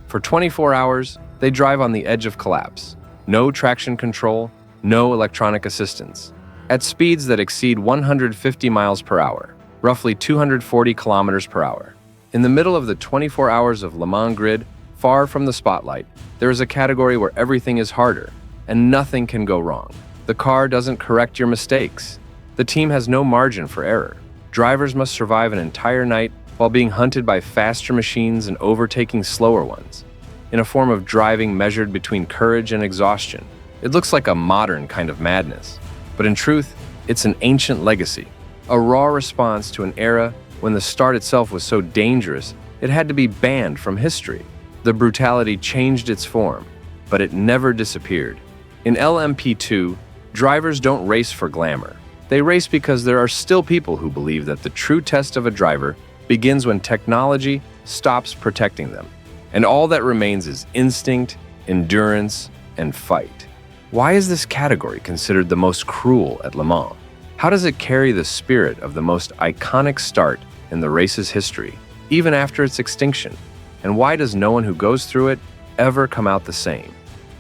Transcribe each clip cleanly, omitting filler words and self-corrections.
For 24 hours, they drive on the edge of collapse. No traction control, no electronic assistance. At speeds that exceed 150 miles per hour, roughly 240 kilometers per hour. In the middle of the 24 hours of Le Mans grid, far from the spotlight, there is a category where everything is harder and nothing can go wrong. The car doesn't correct your mistakes. The team has no margin for error. Drivers must survive an entire night while being hunted by faster machines and overtaking slower ones, in a form of driving measured between courage and exhaustion. It looks like a modern kind of madness, but in truth, it's an ancient legacy, a raw response to an era when the start itself was so dangerous it had to be banned from history. The brutality changed its form, but it never disappeared. In LMP2, drivers don't race for glamour. They race because there are still people who believe that the true test of a driver begins when technology stops protecting them, and all that remains is instinct, endurance, and fight. Why is this category considered the most cruel at Le Mans? How does it carry the spirit of the most iconic start in the race's history, even after its extinction? And why does no one who goes through it ever come out the same?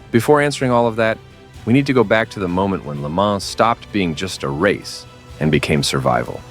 Before answering all of that, we need to go back to the moment when Le Mans stopped being just a race and became survival.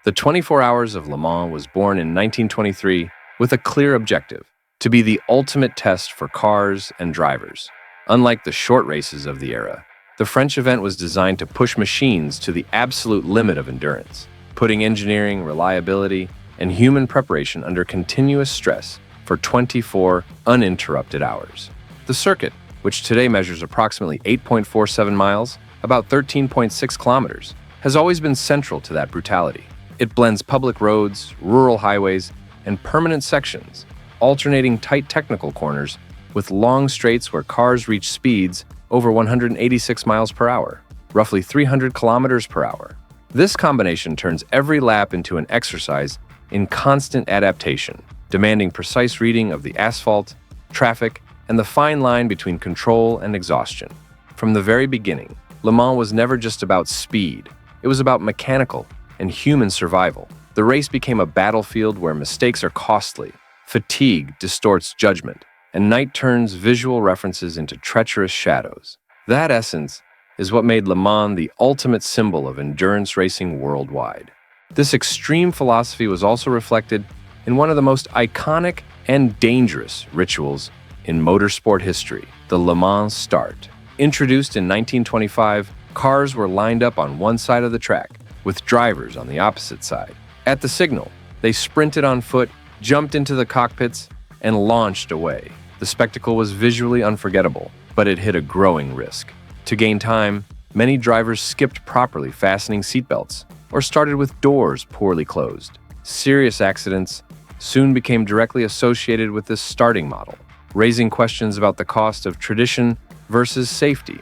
The 24 Hours of Le Mans was born in 1923 with a clear objective: to be the ultimate test for cars and drivers. Unlike the short races of the era, the French event was designed to push machines to the absolute limit of endurance, putting engineering, reliability, and human preparation under continuous stress for 24 uninterrupted hours. The circuit, which today measures approximately 8.47 miles, about 13.6 kilometers, has always been central to that brutality. It blends public roads, rural highways, and permanent sections, alternating tight technical corners with long straights where cars reach speeds over 186 miles per hour, roughly 300 kilometers per hour. This combination turns every lap into an exercise in constant adaptation, demanding precise reading of the asphalt, traffic, and the fine line between control and exhaustion. From the very beginning, Le Mans was never just about speed. It was about mechanical and human survival. The race became a battlefield where mistakes are costly, fatigue distorts judgment, and night turns visual references into treacherous shadows. That essence is what made Le Mans the ultimate symbol of endurance racing worldwide. This extreme philosophy was also reflected in one of the most iconic and dangerous rituals in motorsport history, the Le Mans start. Introduced in 1925, cars were lined up on one side of the track, with drivers on the opposite side. At the signal, they sprinted on foot, jumped into the cockpits, and launched away. The spectacle was visually unforgettable, but it hid a growing risk. To gain time, many drivers skipped properly fastening seatbelts or started with doors poorly closed. Serious accidents soon became directly associated with this starting model, raising questions about the cost of tradition versus safety.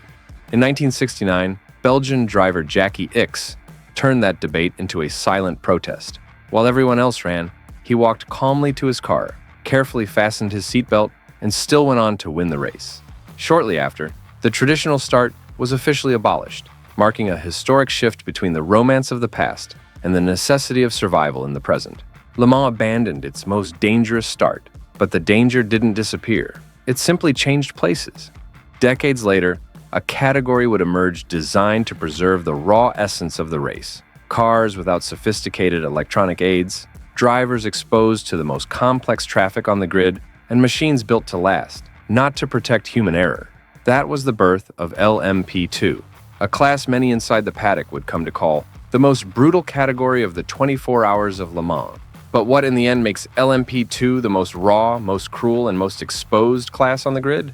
In 1969, Belgian driver Jackie Ickx turned that debate into a silent protest. While everyone else ran, he walked calmly to his car, carefully fastened his seatbelt, and still went on to win the race. Shortly after, the traditional start was officially abolished, marking a historic shift between the romance of the past and the necessity of survival in the present. Le Mans abandoned its most dangerous start, but the danger didn't disappear. It simply changed places. Decades later, a category would emerge designed to preserve the raw essence of the race. Cars without sophisticated electronic aids, drivers exposed to the most complex traffic on the grid, and machines built to last, not to protect human error. That was the birth of LMP2, a class many inside the paddock would come to call the most brutal category of the 24 Hours of Le Mans. But what in the end makes LMP2 the most raw, most cruel, and most exposed class on the grid?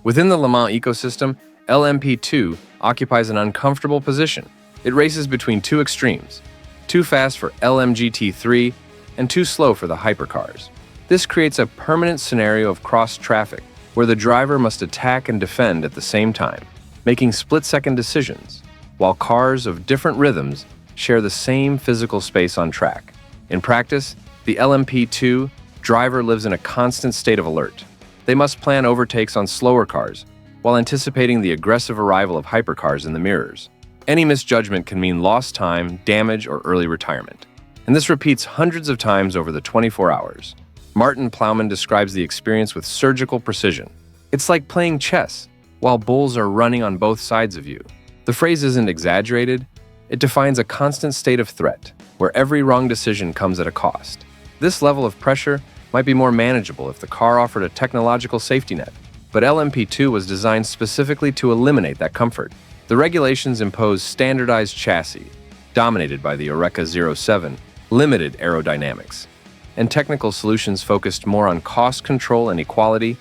Within the Le Mans ecosystem, LMP2 occupies an uncomfortable position. It races between two extremes, too fast for LMGT3 and too slow for the hypercars. This creates a permanent scenario of cross-traffic, where the driver must attack and defend at the same time, making split-second decisions, while cars of different rhythms share the same physical space on track. In practice, the LMP2 driver lives in a constant state of alert. They must plan overtakes on slower cars, while anticipating the aggressive arrival of hypercars in the mirrors. Any misjudgment can mean lost time, damage, or early retirement. And this repeats hundreds of times over the 24 hours. Martin Plowman describes the experience with surgical precision. It's like playing chess while bulls are running on both sides of you. The phrase isn't exaggerated. It defines a constant state of threat, where every wrong decision comes at a cost. This level of pressure might be more manageable if the car offered a technological safety net, but LMP2 was designed specifically to eliminate that comfort. The regulations impose standardized chassis, dominated by the Oreca 07, limited aerodynamics, and technical solutions focused more on cost control and equality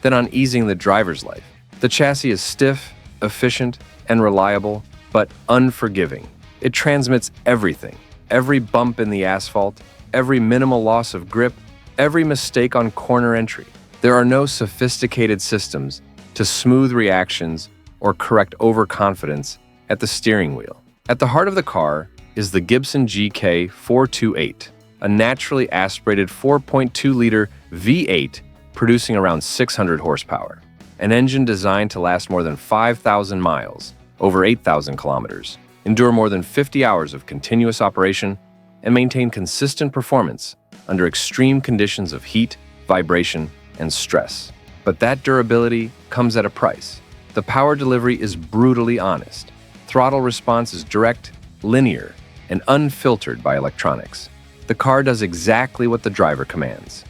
than on easing the driver's life. The chassis is stiff, efficient, and reliable, but unforgiving. It transmits everything, every bump in the asphalt, every minimal loss of grip, every mistake on corner entry. There are no sophisticated systems to smooth reactions or correct overconfidence at the steering wheel. At the heart of the car is the Gibson GK 428, a naturally aspirated 4.2-liter V8 producing around 600 horsepower. An engine designed to last more than 5,000 miles, over 8,000 kilometers, endure more than 50 hours of continuous operation, and maintain consistent performance under extreme conditions of heat, vibration, and stress. But that durability comes at a price. The power delivery is brutally honest. Throttle response is direct, linear, and unfiltered by electronics. The car does exactly what the driver commands,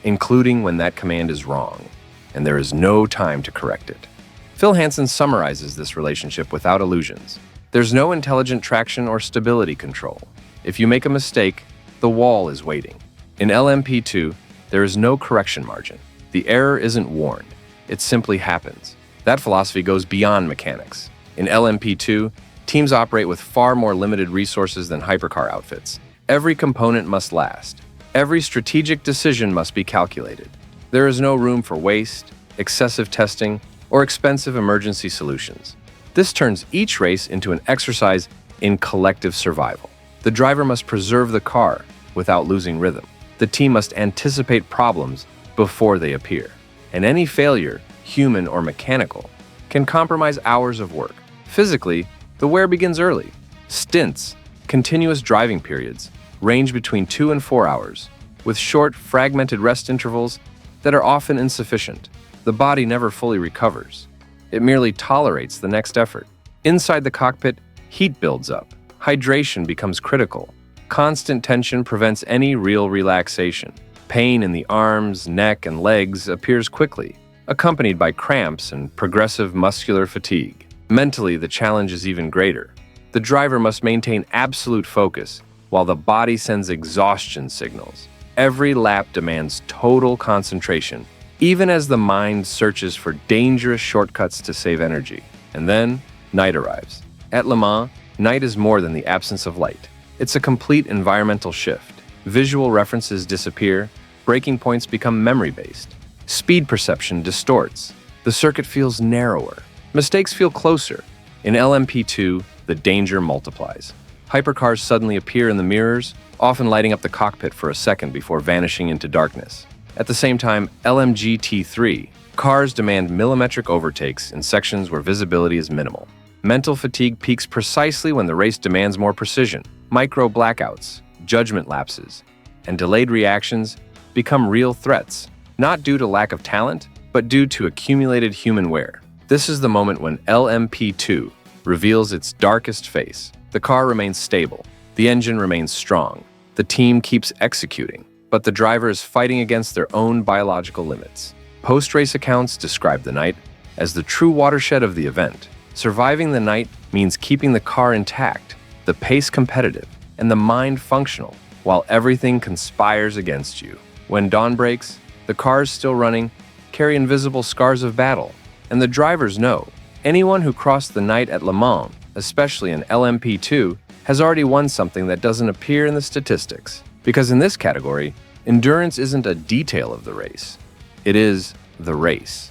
including when that command is wrong, and there is no time to correct it. Phil Hansen summarizes this relationship without illusions. There's no intelligent traction or stability control. If you make a mistake, the wall is waiting. In LMP2, there is no correction margin. The error isn't warned. It simply happens. That philosophy goes beyond mechanics. In LMP2, teams operate with far more limited resources than hypercar outfits. Every component must last. Every strategic decision must be calculated. There is no room for waste, excessive testing, or expensive emergency solutions. This turns each race into an exercise in collective survival. The driver must preserve the car without losing rhythm. The team must anticipate problems before they appear. And any failure, human or mechanical, can compromise hours of work. Physically, the wear begins early. Stints, continuous driving periods, range between 2 and 4 hours, with short, fragmented rest intervals that are often insufficient. The body never fully recovers. It merely tolerates the next effort. Inside the cockpit, heat builds up. Hydration becomes critical. Constant tension prevents any real relaxation. Pain in the arms, neck, and legs appears quickly, accompanied by cramps and progressive muscular fatigue. Mentally, the challenge is even greater. The driver must maintain absolute focus while the body sends exhaustion signals. Every lap demands total concentration, even as the mind searches for dangerous shortcuts to save energy. And then, night arrives. At Le Mans, night is more than the absence of light. It's a complete environmental shift. Visual references disappear, braking points become memory-based. Speed perception distorts. The circuit feels narrower. Mistakes feel closer. In LMP2, the danger multiplies. Hypercars suddenly appear in the mirrors, often lighting up the cockpit for a second before vanishing into darkness. At the same time, LMGT3, cars demand millimetric overtakes in sections where visibility is minimal. Mental fatigue peaks precisely when the race demands more precision. Micro blackouts, judgment lapses, and delayed reactions become real threats, not due to lack of talent, but due to accumulated human wear. This is the moment when LMP2 reveals its darkest face. The car remains stable. The engine remains strong. The team keeps executing, but the driver is fighting against their own biological limits. Post-race accounts describe the night as the true watershed of the event. Surviving the night means keeping the car intact, the pace competitive, and the mind functional, while everything conspires against you. When dawn breaks, the cars still running carry invisible scars of battle, and the drivers know anyone who crossed the night at Le Mans, especially in LMP2, has already won something that doesn't appear in the statistics. Because in this category, endurance isn't a detail of the race. It is the race.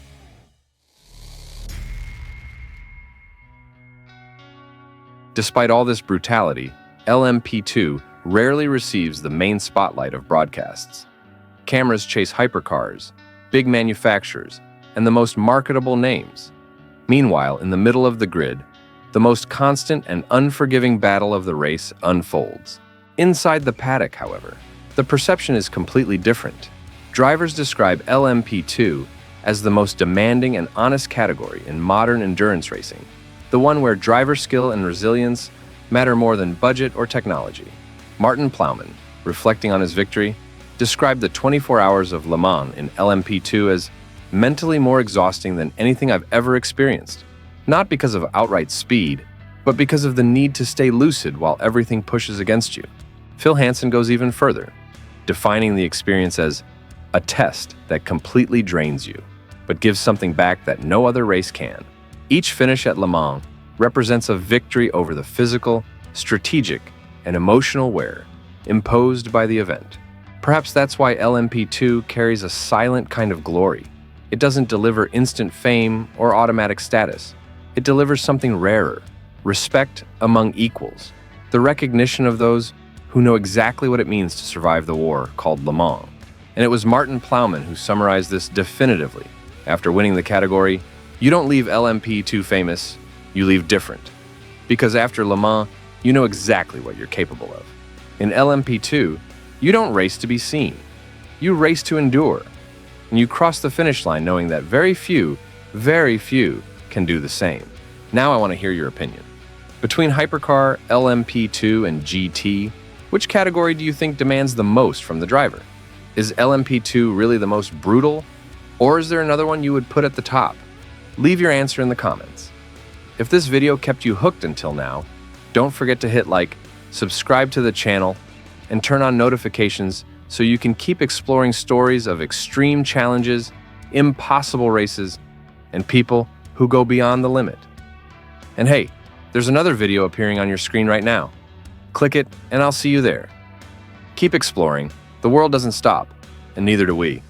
Despite all this brutality, LMP2 rarely receives the main spotlight of broadcasts. Cameras chase hypercars, big manufacturers, and the most marketable names. Meanwhile, in the middle of the grid, the most constant and unforgiving battle of the race unfolds. Inside the paddock, however, the perception is completely different. Drivers describe LMP2 as the most demanding and honest category in modern endurance racing, the one where driver skill and resilience matter more than budget or technology. Martin Plowman, reflecting on his victory, described the 24 hours of Le Mans in LMP2 as mentally more exhausting than anything I've ever experienced, not because of outright speed, but because of the need to stay lucid while everything pushes against you. Phil Hansen goes even further, defining the experience as a test that completely drains you, but gives something back that no other race can. Each finish at Le Mans represents a victory over the physical, strategic, and emotional wear imposed by the event. Perhaps that's why LMP2 carries a silent kind of glory. It doesn't deliver instant fame or automatic status. It delivers something rarer, respect among equals, the recognition of those who know exactly what it means to survive the war called Le Mans. And it was Martin Plowman who summarized this definitively. After winning the category, you don't leave LMP2 famous, you leave different. Because after Le Mans, you know exactly what you're capable of. In LMP2, you don't race to be seen. You race to endure. And you cross the finish line knowing that very few can do the same. Now I want to hear your opinion. Between Hypercar, LMP2, and GT, which category do you think demands the most from the driver? Is LMP2 really the most brutal? Or is there another one you would put at the top? Leave your answer in the comments. If this video kept you hooked until now, don't forget to hit like, subscribe to the channel, and turn on notifications so you can keep exploring stories of extreme challenges, impossible races, and people who go beyond the limit. And hey, there's another video appearing on your screen right now. Click it, and I'll see you there. Keep exploring. The world doesn't stop, and neither do we.